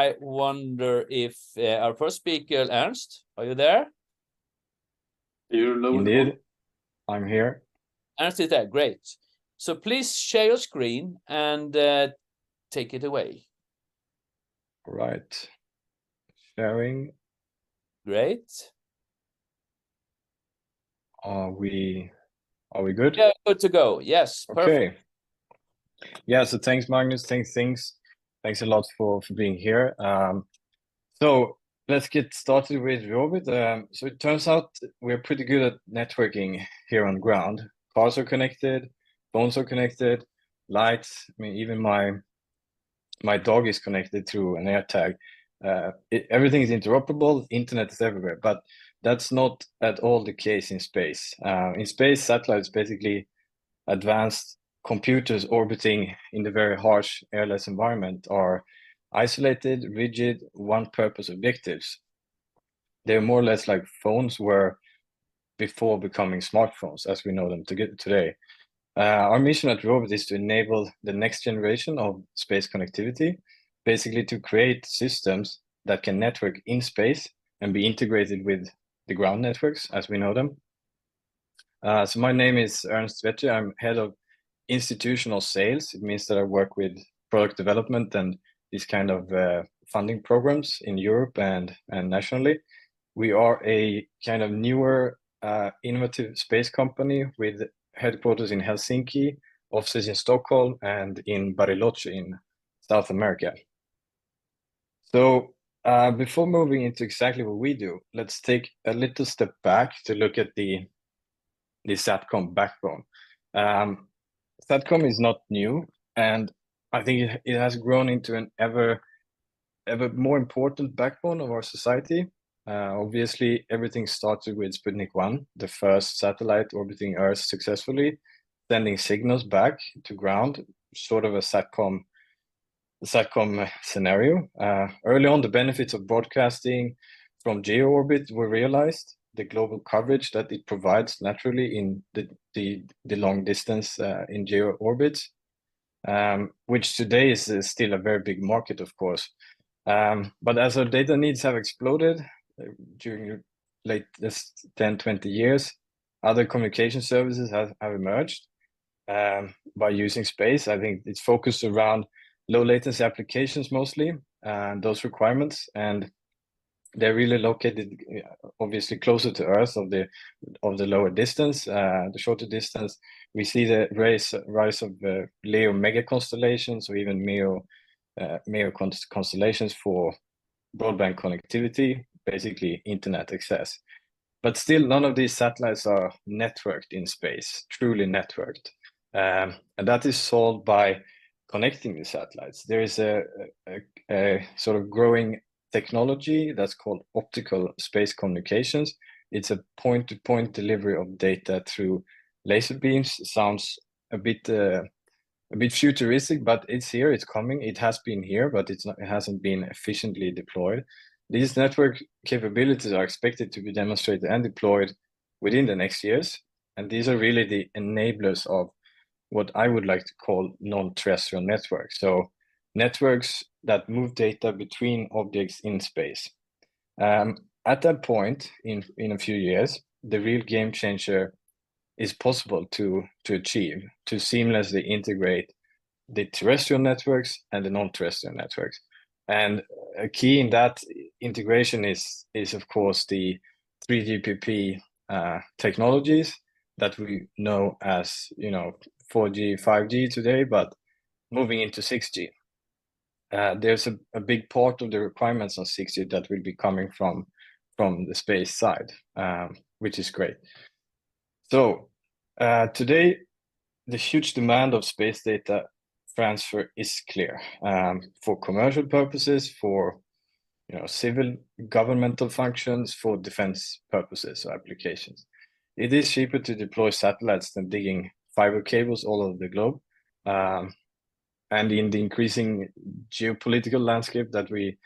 I wonder if our first speaker, Ernst, are you there? Indeed, I'm here. Ernst is there, great. So please share your screen and take it away. All right, sharing. Great. Are we good? Yeah, good to go. Yes, perfect. Okay. Yeah, so thanks, Magnus. Thanks a lot for being here. So let's get started with ReOrbit. So it turns out we're pretty good at networking here on ground. Cars are connected, phones are connected, lights. I mean, even my dog is connected through an AirTag. Everything is interoperable, internet is everywhere, but that's not at all the case in space. In space, satellites basically advanced computers orbiting in the very harsh airless environment are isolated, rigid, one-purpose objectives. They're more or less like phones were before becoming smartphones as we know them today. Our mission at ReOrbit is to enable the next generation of space connectivity, basically to create systems that can network in space and be integrated with the ground networks as we know them. So my name is Ernst Wehtje. I'm head of institutional sales. It means that I work with product development and these kind of funding programs in Europe and nationally. We are a kind of newer innovative space company with headquarters in Helsinki, offices in Stockholm, and in Bariloche in South America. So before moving into exactly what we do, let's take a little step back to look at the SATCOM backbone. SATCOM is not new, and I think it has grown into an ever more important backbone of our society. Obviously, everything started with Sputnik 1, the first satellite orbiting Earth successfully, sending signals back to ground, sort of a SATCOM scenario. Early on, the benefits of broadcasting from GeoOrbit were realized. The global coverage that it provides naturally in the long distance in GeoOrbit, which today is still a very big market, of course. But as our data needs have exploded during the latest 10, 20 years, other communication services have emerged by using space. I think it's focused around low latency applications mostly, and those requirements, and they're really located obviously closer to Earth of the lower distance, the shorter distance. We see the rise of LEO mega constellations or even MEO constellations for broadband connectivity, basically internet access. But still, none of these satellites are networked in space, truly networked. And that is solved by connecting the satellites. There is a sort of growing technology that's called optical space communications. It's a point-to-point delivery of data through laser beams. Sounds a bit futuristic, but it's here, it's coming. It has been here, but it hasn't been efficiently deployed. These network capabilities are expected to be demonstrated and deployed within the next years. And these are really the enablers of what I would like to call non-terrestrial networks. So networks that move data between objects in space. At that point, in a few years, the real game changer is possible to achieve, to seamlessly integrate the terrestrial networks and the non-terrestrial networks. And a key in that integration is of course the 3GPP technologies that we know as 4G, 5G today, but moving into 6G. There's a big part of the requirements on 6G that will be coming from the space side, which is great. So today, the huge demand of space data transfer is clear for commercial purposes, for civil governmental functions, for defense purposes or applications. It is cheaper to deploy satellites than digging fiber cables all over the globe. And in the increasing geopolitical landscape that we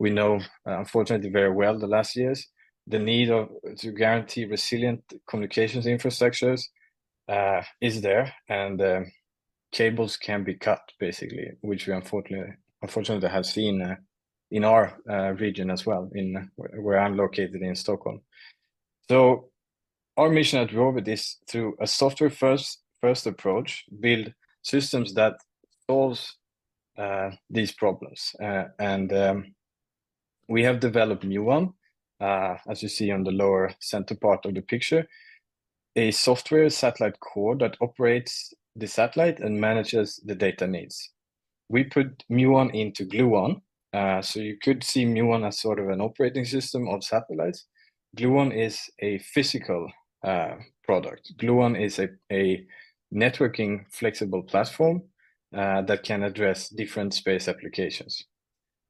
know, unfortunately, very well the last years, the need to guarantee resilient communications infrastructures is there, and cables can be cut, basically, which we unfortunately have seen in our region as well, in where I'm located in Stockholm. So our mission at ReOrbit is, through a software first approach, build systems that solves these problems. We have developed new one, as you see on the lower center part of the picture, a software satellite core that operates the satellite and manages the data needs. We put Muon into Gluon, so you could see Muon as sort of an operating system of satellites. Gluon is a physical product. Gluon is a networking flexible platform that can address different space applications.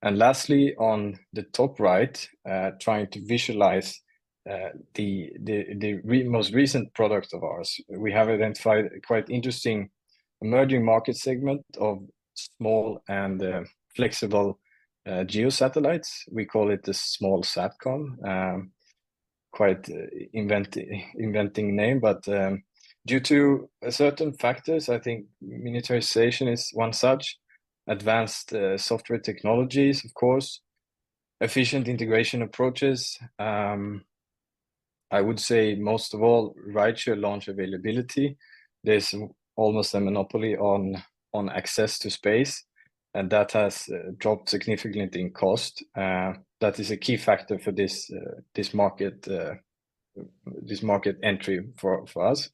And lastly, on the top right, trying to visualize the most recent product of ours, we have identified a quite interesting emerging market segment of small and flexible geosatellites. We call it the small satcom. Quite inventing name, but due to certain factors, I think miniaturization is one such. Advanced software technologies, of course, efficient integration approaches. I would say most of all, rideshare launch availability. There's almost a monopoly on access to space, and that has dropped significantly in cost. That is a key factor for this market entry for us.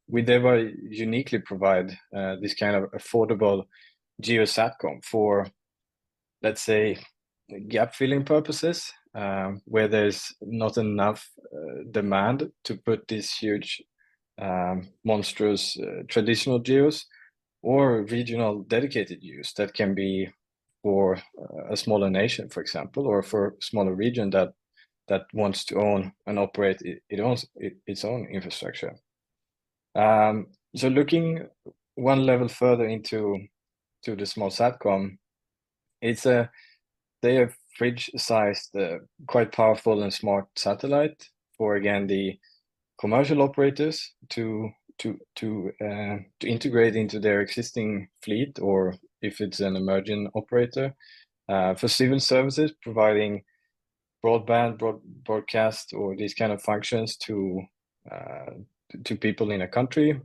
We thereby uniquely provide this kind of affordable GeoSatcom for, let's say, gap filling purposes, where there's not enough demand to put these huge monstrous traditional geos, or regional dedicated use that can be for a smaller nation, for example, or for a smaller region that wants to own and operate its own infrastructure. So looking one level further into the small satcom, they have fridge-sized, quite powerful and smart satellite for, again, the commercial operators to integrate into their existing fleet, or if it's an emerging operator, for civil services, providing broadcast or these kind of functions to people in a country,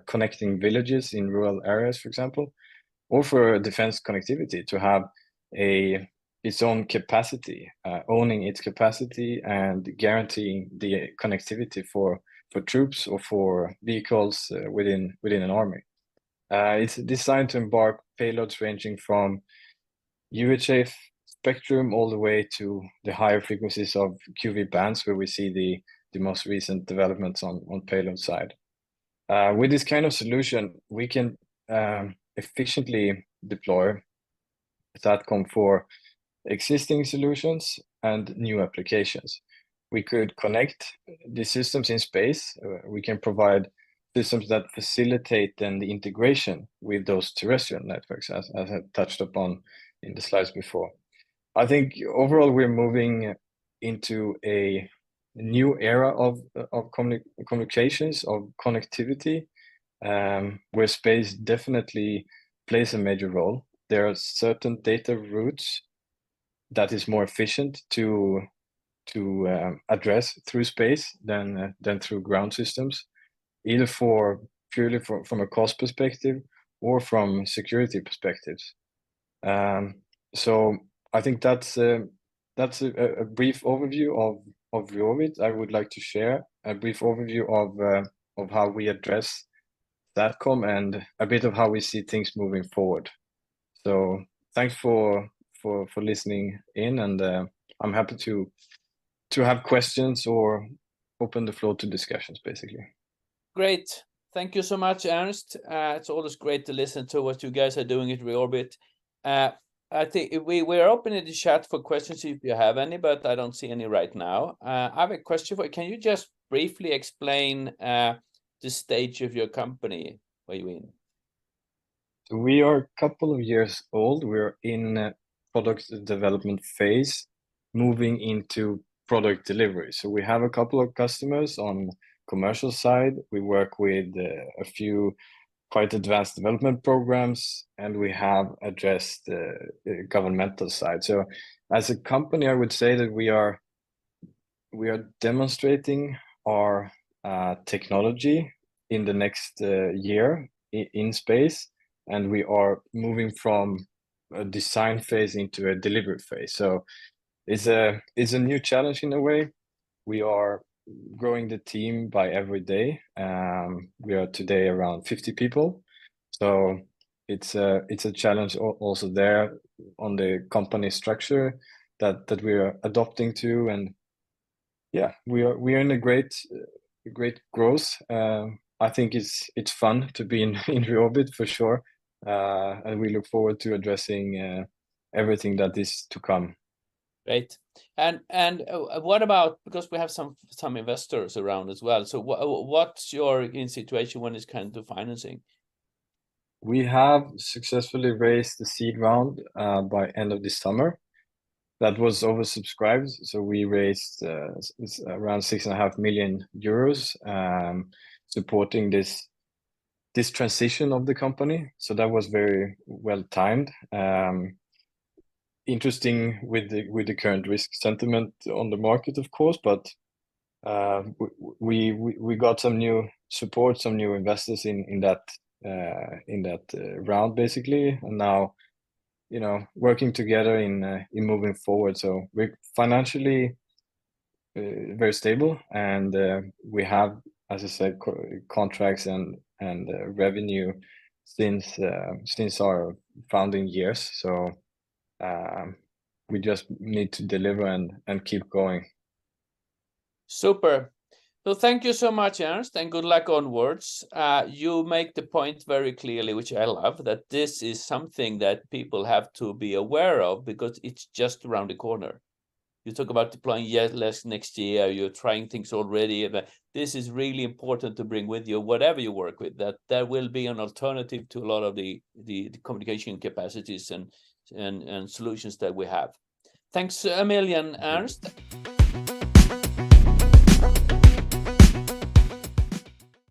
connecting villages in rural areas, for example, or for defense connectivity to have its own capacity, owning its capacity and guaranteeing the connectivity for troops or for vehicles within an army. It's designed to embark payloads ranging from UHF spectrum all the way to the higher frequencies of QV bands, where we see the most recent developments on payload side. With this kind of solution, we can efficiently deploy SATCOM for existing solutions and new applications. We could connect the systems in space. We can provide systems that facilitate then the integration with those terrestrial networks, as I touched upon in the slides before. I think overall we're moving into a new era of communications, of connectivity, where space definitely plays a major role. There are certain data routes that is more efficient to address through space than through ground systems, either purely from a cost perspective or from security perspectives. So I think that's a brief overview of ReOrbit. I would like to share a brief overview of how we address SATCOM and a bit of how we see things moving forward. So thanks for listening in, and I'm happy to have questions or open the floor to discussions, basically. Great. Thank you so much, Ernst. It's always great to listen to what you guys are doing at ReOrbit. I think we're opening the chat for questions if you have any, but I don't see any right now. I have a question for you. Can you just briefly explain the stage of your company where you're in? So we are a couple of years old. We're in product development phase, moving into product delivery. So we have a couple of customers on commercial side. We work with a few quite advanced development programs, and we have addressed the governmental side. So as a company, I would say that we are demonstrating our technology in the next year in space, and we are moving from a design phase into a delivery phase. So it's a new challenge in a way. We are growing the team by every day. We are today around 50 people. So it's a challenge also there on the company structure that we are adopting to. And yeah, we are in a great growth. I think it's fun to be in ReOrbit for sure. And we look forward to addressing everything that is to come. Great. And what about, because we have some investors around as well. So what's your situation when it's kind of financing? We have successfully raised the seed round by end of this summer. That was oversubscribed, so we raised around 6.5 million euros, supporting this transition of the company. So that was very well timed. Interesting with the current risk sentiment on the market, of course, but we got some new support, some new investors in that round basically, and now working together in moving forward. So we're financially very stable, and we have, as I said, contracts and revenue since our founding years. So we just need to deliver and keep going. Super. So thank you so much, Ernst, and good luck onwards. You make the point very clearly, which I love, that this is something that people have to be aware of because it's just around the corner. You talk about deploying less next year, you're trying things already, but this is really important to bring with you, whatever you work with, that there will be an alternative to a lot of the communication capacities and solutions that we have. Thanks a million, Ernst.